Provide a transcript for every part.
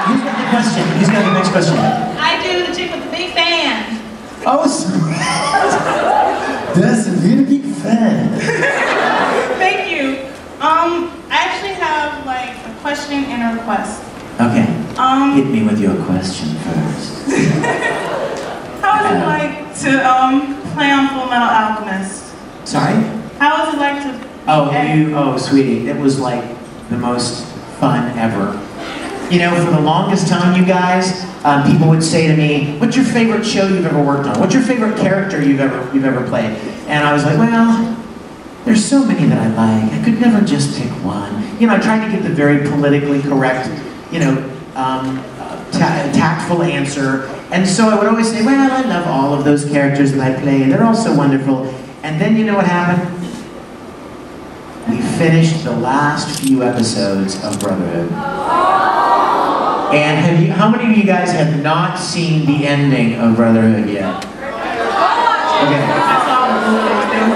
Who's got the question? Who's got the next question? I do, the chick with the big fan. Oh, that's a really big fan. Thank you. I actually have like a question and a request. Okay. Hit me with your question first. How is it like to play on Full Metal Alchemist? Sorry? How is it like to? Oh, sweetie, it was like the most fun ever. You know, for the longest time, you guys, people would say to me, "What's your favorite show you've ever worked on? What's your favorite character you've ever played?" And I was like, well, there's so many that I like. I could never just pick one. You know, I tried to give the very politically correct, you know, tactful answer. And so I would always say, well, I love all of those characters that I play. They're all so wonderful. And then you know what happened? We finished the last few episodes of Brotherhood. And how many of you guys have not seen the ending of Brotherhood yet? Okay.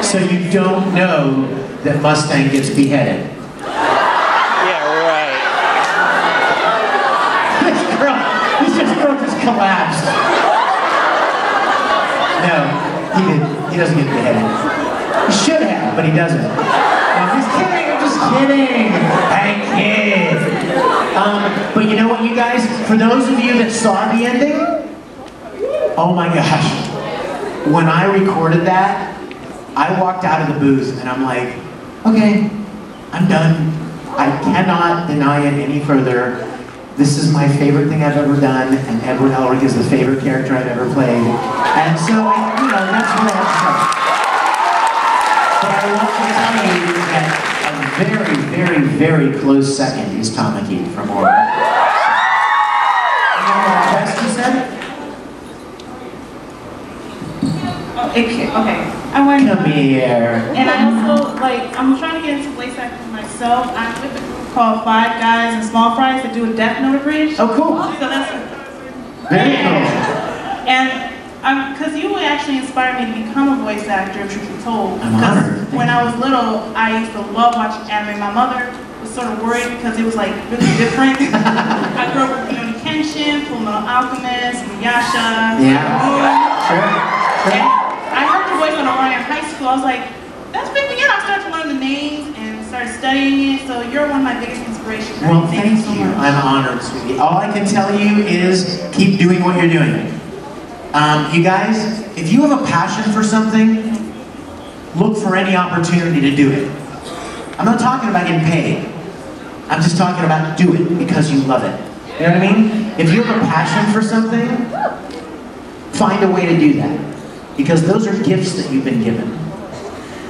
So you don't know that Mustang gets beheaded. Yeah, right. This girl just collapsed. No, he doesn't get beheaded. He should have, but he doesn't. I'm just kidding. I kid. But you know what, you guys? For those of you that saw the ending, oh my gosh. When I recorded that, I walked out of the booth and I'm like, okay, I'm done. I cannot deny it any further. This is my favorite thing I've ever done, and Edward Elric is the favorite character I've ever played. And so, you know, that's what I have to say. But I want to tell you that a very, very, very close second is Tamaki from Aura. You know what best you said? Okay. I went. Come here. And I also, like, I'm trying to get into voice acting myself. I'm with a group called Five Guys and Small Fries that do a Death Note bridge. Oh, cool. So that's Very cool. And because you would actually inspire me to become a voice actor, truth be told. I'm honored. When I was little, I used to love watching anime. My mother was sort of worried because it was like really different. I grew up with Mignogna Kenshin, Full Metal Alchemist, Inuyasha. Yeah. Sure. I heard your voice on Orion High School. I was like, that's big again. I started to learn the names and started studying it. So you're one of my biggest inspirations. Well, thank you. I'm honored, sweetie. All I can tell you is keep doing what you're doing. You guys, if you have a passion for something, look for any opportunity to do it. I'm not talking about getting paid. I'm just talking about do it because you love it. You know what I mean? If you have a passion for something, find a way to do that. Because those are gifts that you've been given.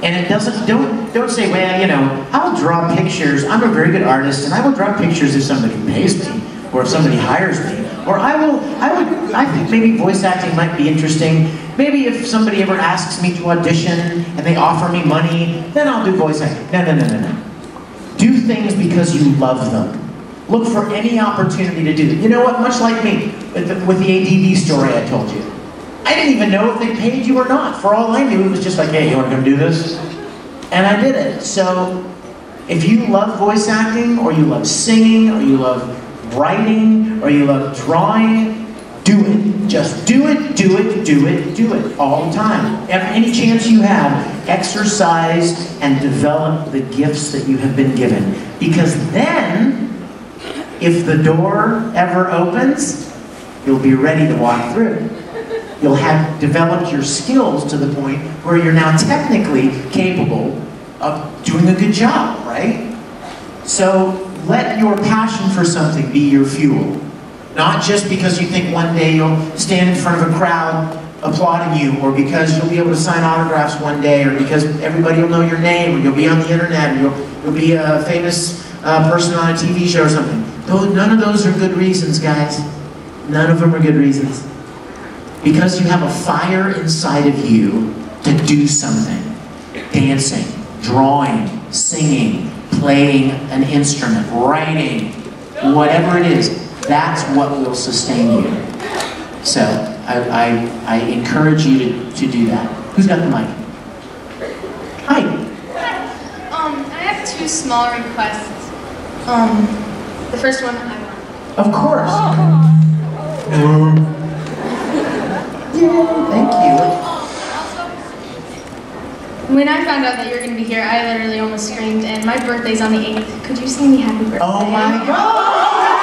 And it doesn't, don't say, well, you know, I will draw pictures. I'm a very good artist, and I will draw pictures if somebody pays me, or if somebody hires me. Or I think maybe voice acting might be interesting. Maybe if somebody ever asks me to audition, and they offer me money, then I'll do voice acting. No. Do things because you love them. Look for any opportunity to do it. You know what, much like me, with the ADD story I told you. I didn't even know if they paid you or not. For all I knew, it was just like, hey, you want to come do this? And I did it. So, if you love voice acting, or you love singing, or you love writing, or you love drawing, do it. Just do it all the time. Any chance you have, exercise and develop the gifts that you have been given. Because then, if the door ever opens, you'll be ready to walk through. You'll have developed your skills to the point where you're now technically capable of doing a good job, right? So let your passion for something be your fuel. Not just because you think one day you'll stand in front of a crowd applauding you, or because you'll be able to sign autographs one day, or because everybody will know your name, or you'll be on the internet, or you'll be a famous person on a TV show or something. None of those are good reasons, guys. None of them are good reasons. Because you have a fire inside of you to do something. Dancing, drawing, singing, playing an instrument, writing, whatever it is, that's what will sustain you. So, I encourage you to do that. Who's got the mic? Hi. I have two small requests. The first one, Of course. Yay, thank you. When I found out that you were going to be here, I literally almost screamed, and my birthday's on the 8th. Could you sing me happy birthday? Oh my God!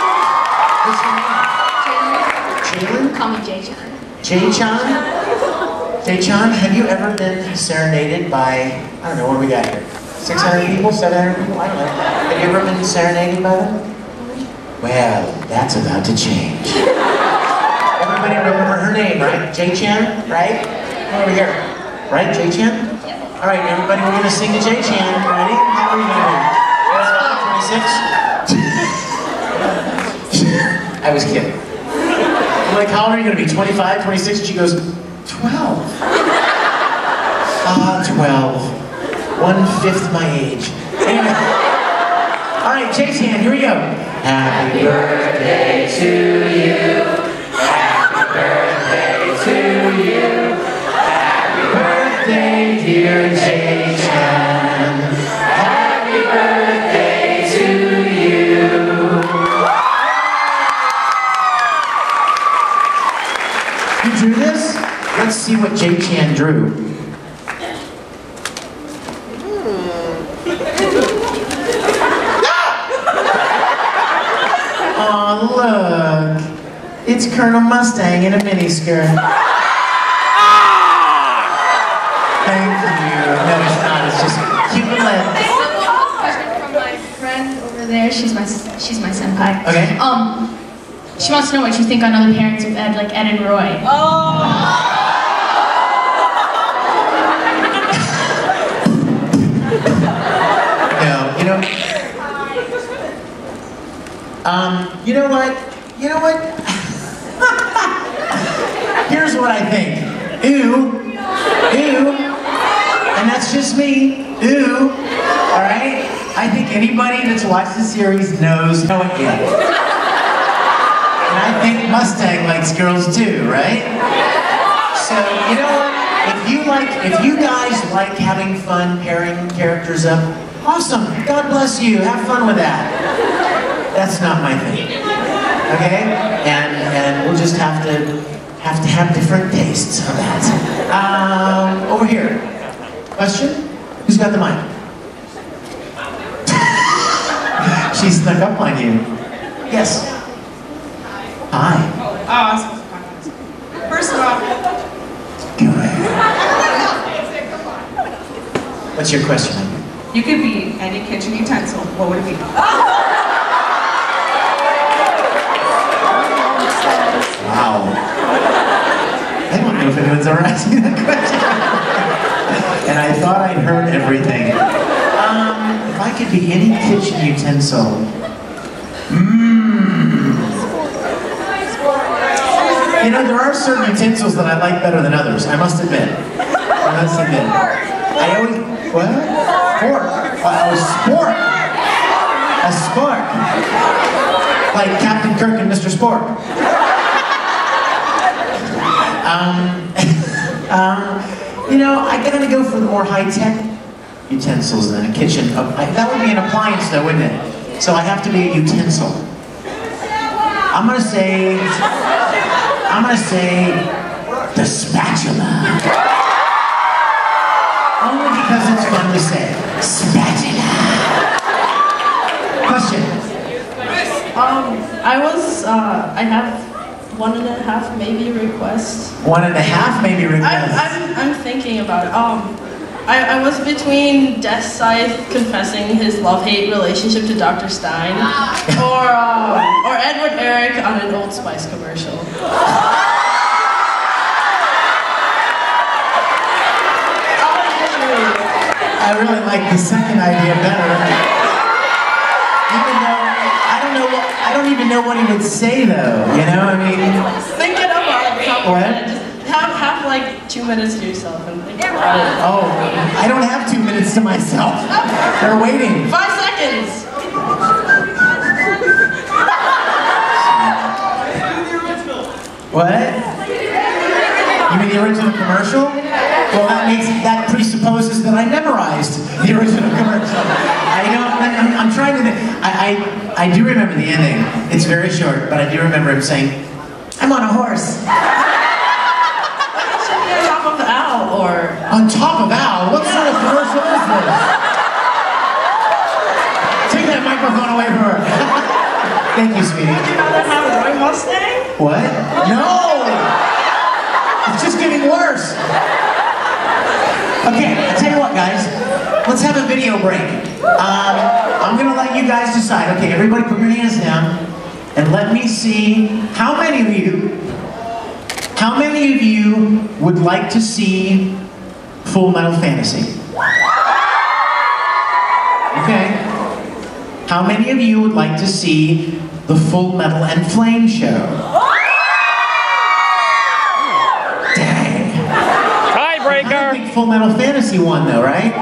What's your name? Jalen? Call me Jay-chan. Jay-chan? Jay-chan, have you ever been serenaded by, I don't know, what do we got here? 600 people? 700 people? I don't know. Have you ever been serenaded by them? Well, that's about to change. Everybody remember her name, right? Jay-chan, right? Over here. Right, Jay-chan? All right, everybody, we're going to sing to Jay-chan. Ready? How are you going to do? 26? I was kidding. I'm like, how old are you going to be? 25, 26? And she goes, 12. 12. 1/5 my age. Anyway. All right, Jay-chan, here we go. Happy birthday to you. Happy birthday to you. Happy birthday, dear Jay-chan. Happy birthday to you. You drew this? Let's see what Jay-chan drew. Oh, look. It's Colonel Mustang in a miniskirt. Thank you. No, it's not. It's just cute and lit. I have a question from my friend over there. She's my senpai. Okay. She wants to know what you think on other pairings with Ed, like Ed and Roy. No, you know. You know what? You know what? Here's what I think. Ew. Ew. And that's just me. Ew. Alright? I think anybody that's watched the series knows how it is. And I think Mustang likes girls too, right? So, you know what? If you guys like having fun pairing characters up, awesome. God bless you. Have fun with that. That's not my thing. Okay? And we'll just have to have different tastes on that. Over here. Question? Who's got the mic? She snuck up on you. Yes. Hi. First of all, Go ahead. What's your question? you could be any kitchen utensil. What would it be? Wow. I don't know if anyone's ever asked me that question. And I thought I'd heard everything. If I could be any kitchen utensil. You know, there are certain utensils that I like better than others, I must admit. I always, what? Fork. Oh, spork. A spork. Like Captain Kirk and Mr. Spork. You know, I gotta go for the more high-tech utensils than a kitchen. That would be an appliance though, wouldn't it? So I have to be a utensil. I'm gonna say the spatula. Only because it's fun to say. Spatula. Question. I have 1.5 maybe requests. 1.5 maybe requests. I'm thinking about it. I was between Death Scythe confessing his love-hate relationship to Dr. Stein, or Edward Eric on an Old Spice commercial. I really like the second idea better. Even though I don't even know what he would say though. You know, I mean. Think it up on top of What? it. Just have like 2 minutes to yourself and think about it. Oh, I don't have 2 minutes to myself. They're waiting. 5 seconds. What? You mean the original commercial? Well, that presupposes that I memorized the original commercial. I'm trying to. I do remember the ending. It's very short, but I do remember him saying, "I'm on a horse." On top of Al, or on top of Al? What sort of commercial is this? Take that microphone away from her. Thank you, sweetie. would you rather have a Roy Mustang? What? No! It's just getting worse. Okay, I'll tell you what, guys. Let's have a video break. I'm gonna let you guys decide. Okay, everybody put your hands down and let me see how many of you would like to see Full Metal Fantasy? Okay. How many of you would like to see the Full Metal and Flame show? Dang. Tiebreaker. I think Full Metal Fantasy won though, right?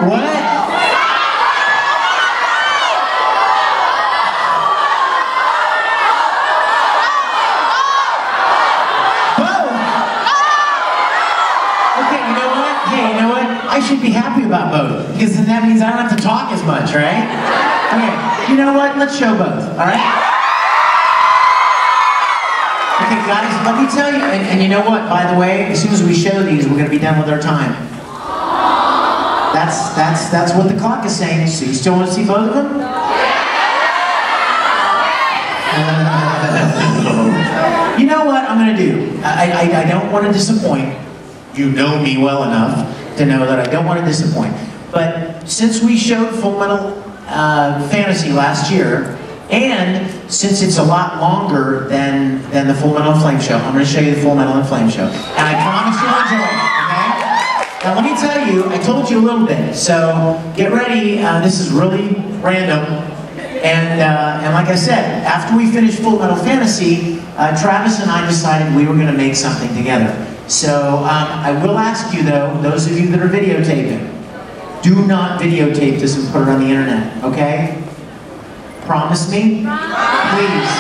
What? I should be happy about both, because then that means I don't have to talk as much, right? Okay, you know what? Let's show both, all right? Okay, guys, let me tell you, and you know what? By the way, as soon as we show these, we're going to be done with our time. That's what the clock is saying. So you still want to see both of them? You know what I'm going to do? I don't want to disappoint. You know me well enough to know that I don't want to disappoint. But since we showed Full Metal Fantasy last year, and since it's a lot longer than the Full Metal and Flame show, I'm going to show you the Full Metal and Flame show. And I promise you'll enjoy it, okay? Now let me tell you, I told you a little bit, so get ready. This is really random. And like I said, after we finished Full Metal Fantasy, Travis and I decided we were going to make something together. So I will ask you though, those of you that are videotaping, do not videotape this and put it on the internet, okay? Promise me? Please.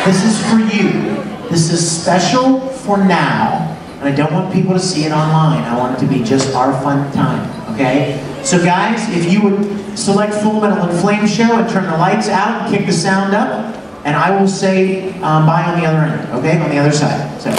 This is for you. This is special for now. And I don't want people to see it online. I want it to be just our fun time, okay? So guys, if you would select Full Metal and Flame show and turn the lights out and kick the sound up, and I will say bye on the other end, okay? On the other side. So.